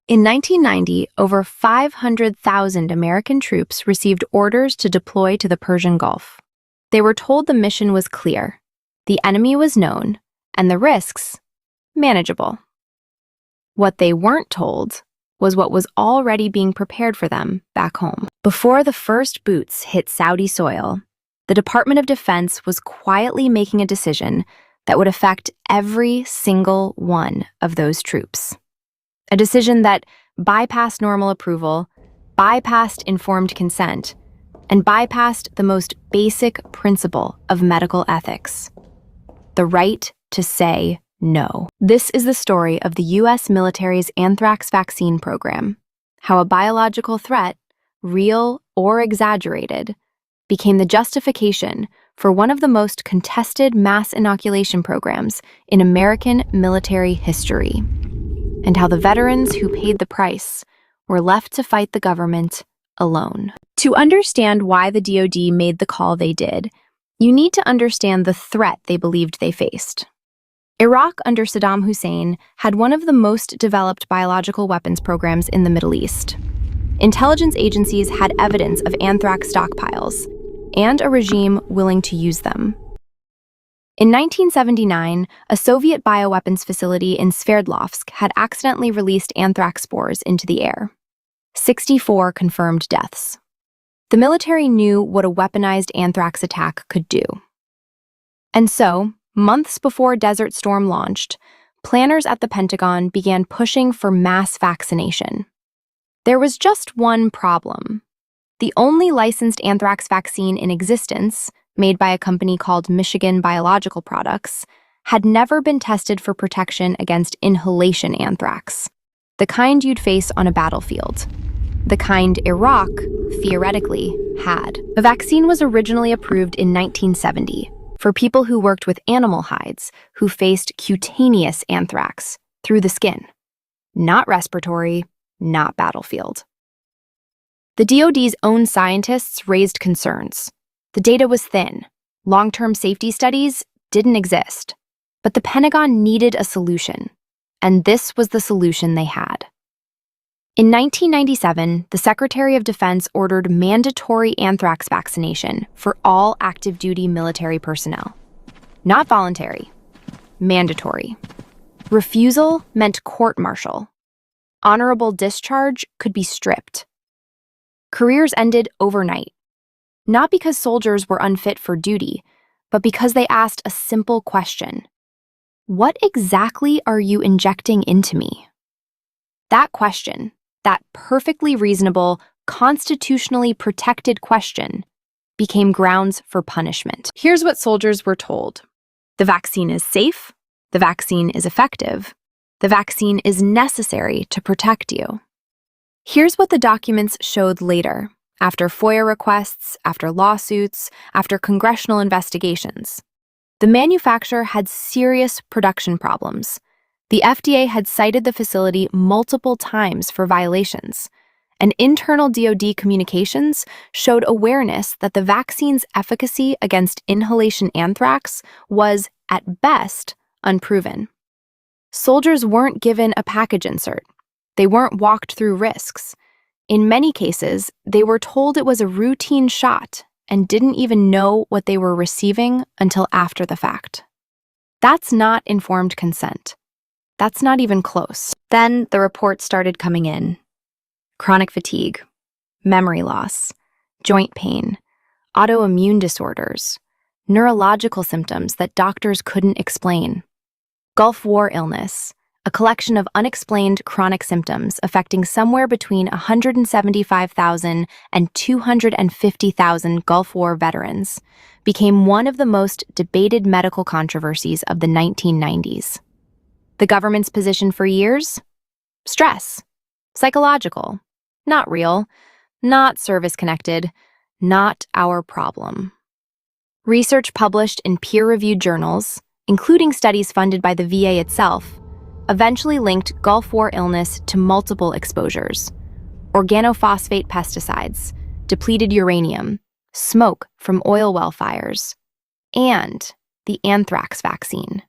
In 1990, over 500,000 American troops received orders to deploy to the Persian Gulf. They were told the mission was clear, the enemy was known, and the risks manageable. What they weren't told was what was already being prepared for them back home. Before the first boots hit Saudi soil, the Department of Defense was quietly making a decision that would affect every single one of those troops. A decision that bypassed normal approval, bypassed informed consent, and bypassed the most basic principle of medical ethics: the right to say no. This is the story of the U.S. military's Anthrax Vaccine Program, how a biological threat, real or exaggerated, became the justification for one of the most contested mass inoculation programs in American military history, and how the veterans who paid the price were left to fight the government alone. To understand why the DoD made the call they did, you need to understand the threat they believed they faced. Iraq under Saddam Hussein had one of the most developed biological weapons programs in the Middle East. Intelligence agencies had evidence of anthrax stockpiles and a regime willing to use them. In 1979, a Soviet bioweapons facility in Sverdlovsk had accidentally released anthrax spores into the air. 64 confirmed deaths. The military knew what a weaponized anthrax attack could do. And so, months before Desert Storm launched, planners at the Pentagon began pushing for mass vaccination. There was just one problem. The only licensed anthrax vaccine in existence, made by a company called Michigan Biological Products, had never been tested for protection against inhalation anthrax, the kind you'd face on a battlefield, the kind Iraq, theoretically, had. The vaccine was originally approved in 1970 for people who worked with animal hides who faced cutaneous anthrax through the skin. Not respiratory, not battlefield. The DoD's own scientists raised concerns. The data was thin. Long-term safety studies didn't exist. But the Pentagon needed a solution, and this was the solution they had. In 1997, the Secretary of Defense ordered mandatory anthrax vaccination for all active-duty military personnel. Not voluntary, mandatory. Refusal meant court-martial. Honorable discharge could be stripped. Careers ended overnight, not because soldiers were unfit for duty, but because they asked a simple question: what exactly are you injecting into me? That question, that perfectly reasonable, constitutionally protected question, became grounds for punishment. Here's what soldiers were told: the vaccine is safe, the vaccine is effective, the vaccine is necessary to protect you. Here's what the documents showed later, after FOIA requests, after lawsuits, after congressional investigations. The manufacturer had serious production problems. The FDA had cited the facility multiple times for violations, and internal DoD communications showed awareness that the vaccine's efficacy against inhalation anthrax was, at best, unproven. Soldiers weren't given a package insert. They weren't walked through risks. In many cases, they were told it was a routine shot and didn't even know what they were receiving until after the fact. That's not informed consent. That's not even close. Then the reports started coming in. Chronic fatigue, memory loss, joint pain, autoimmune disorders, neurological symptoms that doctors couldn't explain, Gulf War illness, a collection of unexplained chronic symptoms affecting somewhere between 175,000 and 250,000 Gulf War veterans, became one of the most debated medical controversies of the 1990s. The government's position for years? Stress. Psychological. Not real. Not service-connected. Not our problem. Research published in peer-reviewed journals, including studies funded by the VA itself, eventually linked Gulf War illness to multiple exposures: organophosphate pesticides, depleted uranium, smoke from oil well fires, and the anthrax vaccine.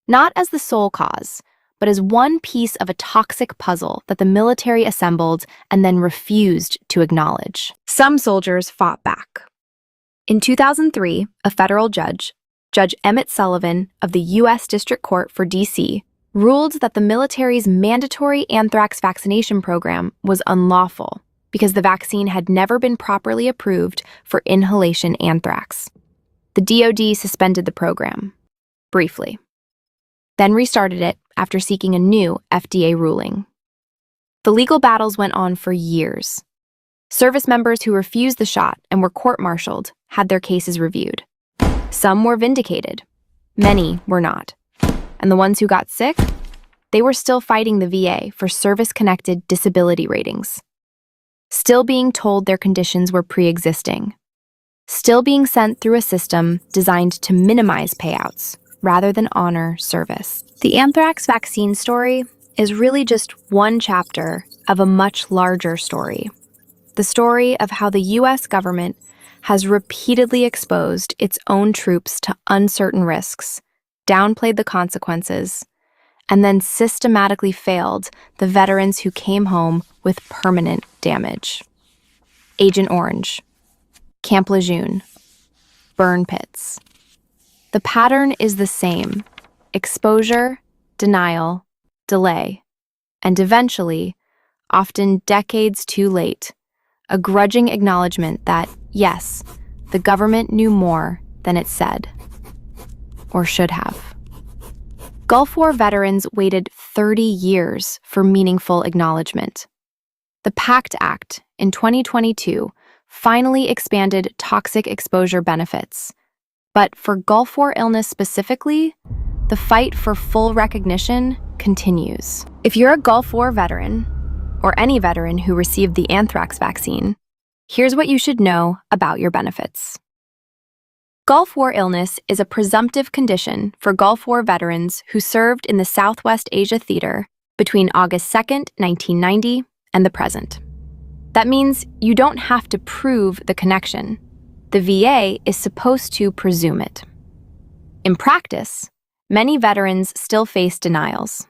Not as the sole cause, but as one piece of a toxic puzzle that the military assembled and then refused to acknowledge. Some soldiers fought back. In 2003, a federal judge, Judge Emmett Sullivan of the U.S. District Court for D.C., ruled that the military's mandatory anthrax vaccination program was unlawful because the vaccine had never been properly approved for inhalation anthrax. The DoD suspended the program, briefly, then restarted it after seeking a new FDA ruling. The legal battles went on for years. Service members who refused the shot and were court-martialed had their cases reviewed. Some were vindicated. Many were not. And the ones who got sick, they were still fighting the VA for service-connected disability ratings. Still being told their conditions were pre-existing. Still being sent through a system designed to minimize payouts rather than honor service. The anthrax vaccine story is really just one chapter of a much larger story. The story of how the U.S. government has repeatedly exposed its own troops to uncertain risks, downplayed the consequences, and then systematically failed the veterans who came home with permanent damage. Agent Orange, Camp Lejeune, burn pits. The pattern is the same: exposure, denial, delay, and eventually, often decades too late, a grudging acknowledgement that, yes, the government knew more than it said, or should have. Gulf War veterans waited 30 years for meaningful acknowledgement. The PACT Act in 2022 finally expanded toxic exposure benefits. But for Gulf War illness specifically, the fight for full recognition continues. If you're a Gulf War veteran, or any veteran who received the anthrax vaccine, here's what you should know about your benefits. Gulf War illness is a presumptive condition for Gulf War veterans who served in the Southwest Asia Theater between August 2nd, 1990, and the present. That means you don't have to prove the connection. The VA is supposed to presume it. In practice, many veterans still face denials.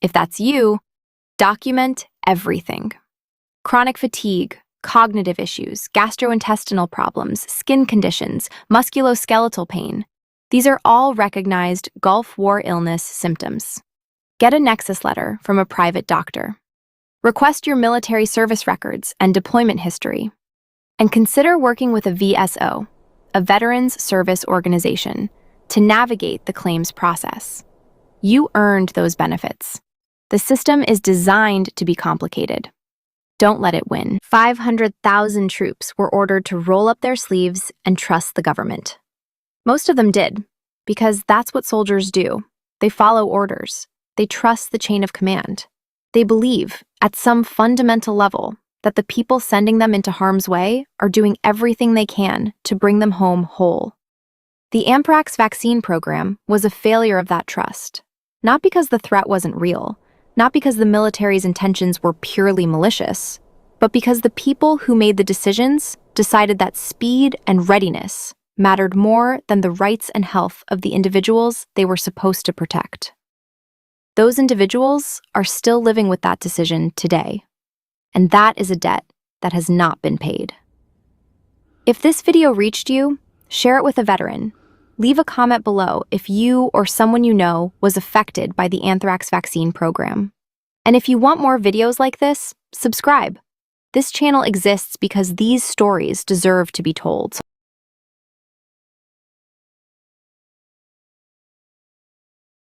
If that's you, document everything. Chronic fatigue, cognitive issues, gastrointestinal problems, skin conditions, musculoskeletal pain. These are all recognized Gulf War illness symptoms. Get a nexus letter from a private doctor. Request your military service records and deployment history. And consider working with a VSO, a Veterans Service Organization, to navigate the claims process. You earned those benefits. The system is designed to be complicated. Don't let it win. 500,000 troops were ordered to roll up their sleeves and trust the government. Most of them did, because that's what soldiers do. They follow orders. They trust the chain of command. They believe, at some fundamental level, that the people sending them into harm's way are doing everything they can to bring them home whole. The Anthrax Vaccine Program was a failure of that trust, not because the threat wasn't real, not because the military's intentions were purely malicious, but because the people who made the decisions decided that speed and readiness mattered more than the rights and health of the individuals they were supposed to protect. Those individuals are still living with that decision today. And that is a debt that has not been paid. If this video reached you, share it with a veteran. Leave a comment below if you or someone you know was affected by the anthrax vaccine program. And if you want more videos like this, subscribe. This channel exists because these stories deserve to be told.